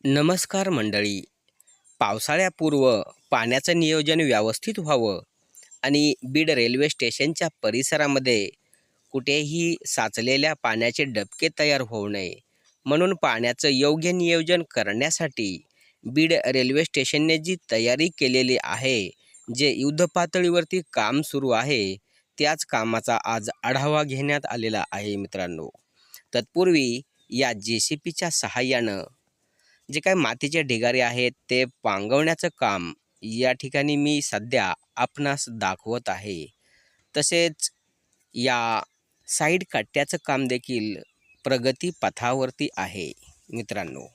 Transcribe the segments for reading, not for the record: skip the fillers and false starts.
नमस्कार मंडळी. पावसाळ्यापूर्व पाण्याचं नियोजन व्यवस्थित व्हावं आणि बीड रेल्वे स्टेशनच्या परिसरामध्ये कुठेही साचलेल्या पाण्याचे डबके तयार होऊ नये म्हणून पाण्याचं योग्य नियोजन करण्यासाठी बीड रेल्वे स्टेशनने जी तयारी केलेली आहे, जे युद्धपातळीवरती काम सुरू आहे, त्याच कामाचा आज आढावा घेण्यात आलेला आहे मित्रांनो. तत्पूर्वी या JCPच्या सहाय्यानं जे काही मातीचे ढिगारे आहेत ते पांगवण्याचं काम या ठिकाणी मी सध्या आपणास दाखवत आहे. तसेच या साईड कट्ट्याचं काम देखील प्रगती पथावरती आहे मित्रांनो.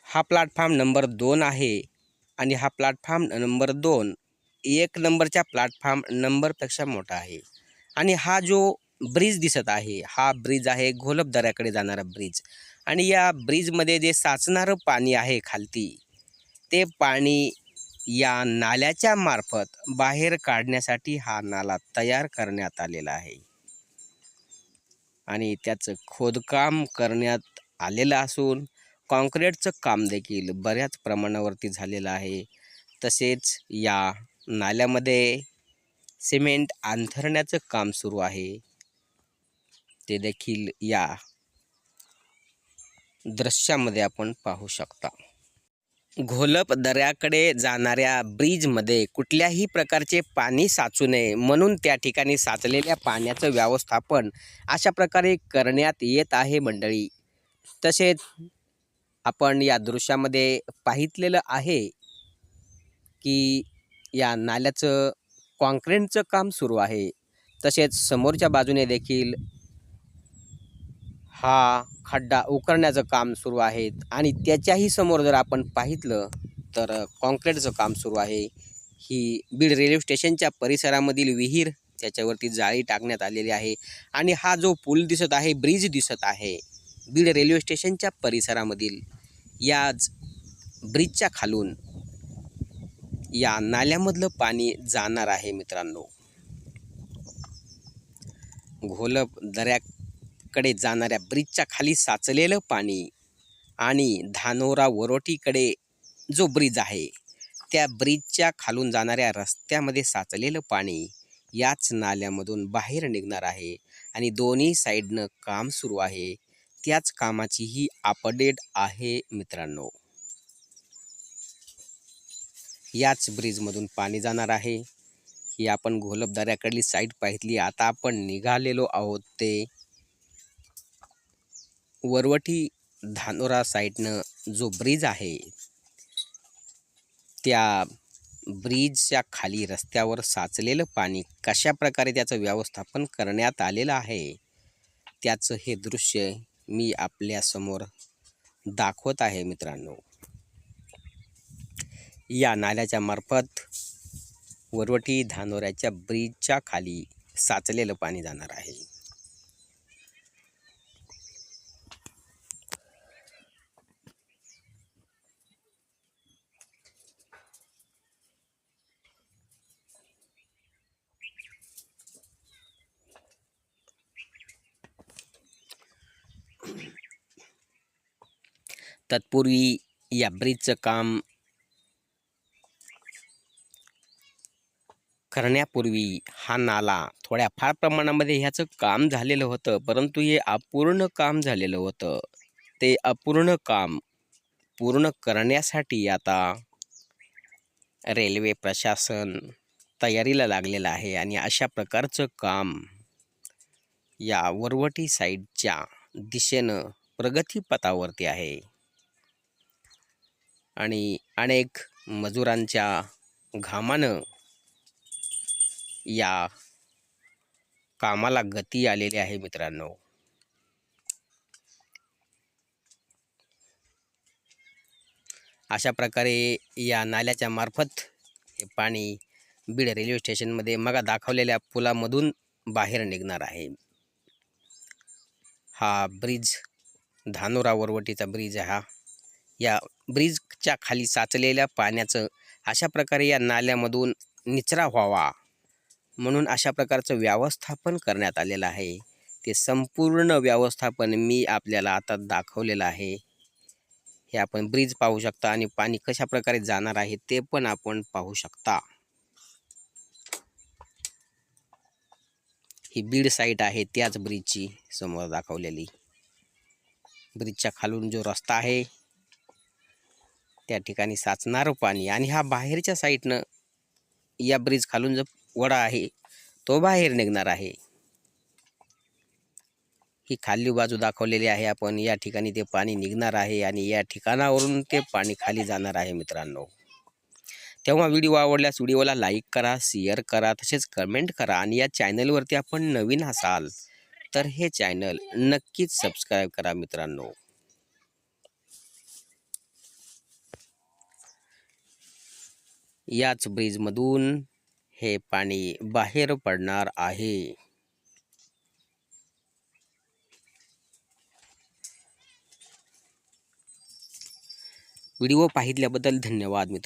हा प्लॅटफॉर्म नंबर 2 आहे आणि हा प्लॅटफॉर्म नंबर 2 1 नंबरच्या प्लॅटफॉर्म नंबरपेक्षा मोठा आहे. आणि हा जो ब्रिज दिसत आहे, हा ब्रिज आहे घोलप दऱ्याकडे जाणारा ब्रिज. आणि या ब्रिजमध्ये जे साचणारं पाणी आहे खालती, ते पाणी या नाल्याच्या मार्फत बाहेर काढण्यासाठी हा नाला तयार करण्यात आलेला आहे. आणि त्याचं खोदकाम करण्यात आलेलं असून कॉन्क्रीटचं काम देखील बऱ्याच प्रमाणावरती झालेलं आहे. तसेच या नाल्यामध्ये सिमेंट अंथरण्याचं काम सुरू आहे, ते देखील या दृश्यामध्ये आपण पाहू शकता. घोलप दऱ्याकडे जाणाऱ्या ब्रिजमध्ये कुठल्याही प्रकारचे पाणी साचू नये म्हणून त्या ठिकाणी साचलेल्या पाण्याचं व्यवस्थापन अशा प्रकारे करण्यात येत आहे मंडळी. तसेच आपण या दृश्यामध्ये पाहितलेलं आहे की या नाल्याचं कॉन्क्रीटचं काम सुरू आहे. तसेच समोरच्या बाजूने देखील हा खड्डा उकरण्याचं काम सुरू आहे आणि त्याच्याही समोर जर आपण पाहितलं तर कॉन्क्रीटचं काम सुरू आहे. ही बीड रेल्वे स्टेशनच्या परिसरामधील विहीर, त्याच्यावरती जाळी टाकण्यात आलेली आहे. आणि हा जो पूल दिसत आहे, ब्रिज दिसत आहे, बीड रेल्वे स्टेशनच्या परिसरामधील याच ब्रिजच्या खालून या नाल्यामधलं पाणी जाणार आहे मित्रांनो. घोलप दऱ्याकडे जाणाऱ्या ब्रिजच्या खाली साचलेलं पाणी आणि धानोरा वरोटीकडे जो ब्रिज आहे, त्या ब्रिजच्या खालून जाणाऱ्या रस्त्यामध्ये साचलेलं पाणी याच नाल्यामधून बाहेर निघणार आहे. आणि दोन्ही साईडनं काम सुरू आहे. त्याच कामाची ही अपडेट आहे मित्रांनो. याच ब्रिजमधून पाणी जाणार आहे. ही आपण घोलप दऱ्याकडली साईड पाहितली. आता आपण निघालेलो आहोत ते वरवटी धानोरा साईडनं जो ब्रिज आहे, त्या ब्रिजच्या खाली रस्त्यावर साचलेलं पाणी कशा प्रकारे त्याचं व्यवस्थापन करण्यात आलेलं आहे, त्याचं हे दृश्य मी आपल्यासमोर दाखवत आहे मित्रांनो. या नाल्याच्या मार्फत वरवटी धानोऱ्याच्या ब्रिजच्या खाली साचलेलं पाणी जाणार आहे. तत्पूर्वी या ब्रिजचं काम करण्यापूर्वी हा नाला थोड्याफार प्रमाणामध्ये ह्याचं काम झालेलं होतं, परंतु हे अपूर्ण काम झालेलं होतं. ते अपूर्ण काम पूर्ण करण्यासाठी आता रेल्वे प्रशासन तयारीला लागलेलं आहे. आणि अशा प्रकारचं काम या वरवटी साईडच्या दिशेनं प्रगतीपथावरती आहे. आणि अनेक मजुरांच्या घामानं या कामाला गती आलेली आहे मित्रांनो. अशा प्रकारे या नाल्याच्या मार्फत हे पाणी बीड रेल्वे स्टेशनमध्ये मग दाखवलेल्या पुलामधून बाहेर निघणार आहे. हा ब्रिज धानोरा वरवटीचा ब्रिज आहे. या ब्रिजच्या खाली साचलेल्या पाण्याचं अशा प्रकारे या नाल्यामधून निचरा व्हावा म्हणून अशा प्रकारचं व्यवस्थापन करण्यात आलेलं आहे. ते संपूर्ण व्यवस्थापन मी आपल्याला आता दाखवलेलं आहे. हे आपण ब्रिज पाहू शकता आणि पाणी कशा प्रकारे जाणार आहे ते पण आपण पाहू शकता. ही बीड साईट आहे त्याच ब्रिजची समोर दाखवलेली. ब्रिजच्या खालून जो रस्ता आहे त्या ठिकाणी साचणारं पाणी आणि हा बाहेरच्या साईडनं या ब्रिज खालून जो वडा आहे तो बाहेर निघणार आहे. ही खाली बाजू दाखवलेली आहे आपण. या ठिकाणी ते पाणी निघणार आहे आणि या ठिकाणावरून ते पाणी खाली जाणार आहे मित्रांनो. तेव्हा व्हिडिओ आवडल्यास व्हिडिओला लाईक करा, शेअर करा, तसेच कमेंट करा आणि या चॅनलवरती आपण नवीन असाल तर हे चॅनल नक्कीच सबस्क्राईब करा मित्रांनो. याच ब्रिजमधून हे पाणी बाहेर पडणार आहे. व्हिडिओ पाहिल्याबद्दल धन्यवाद मित्रांनो.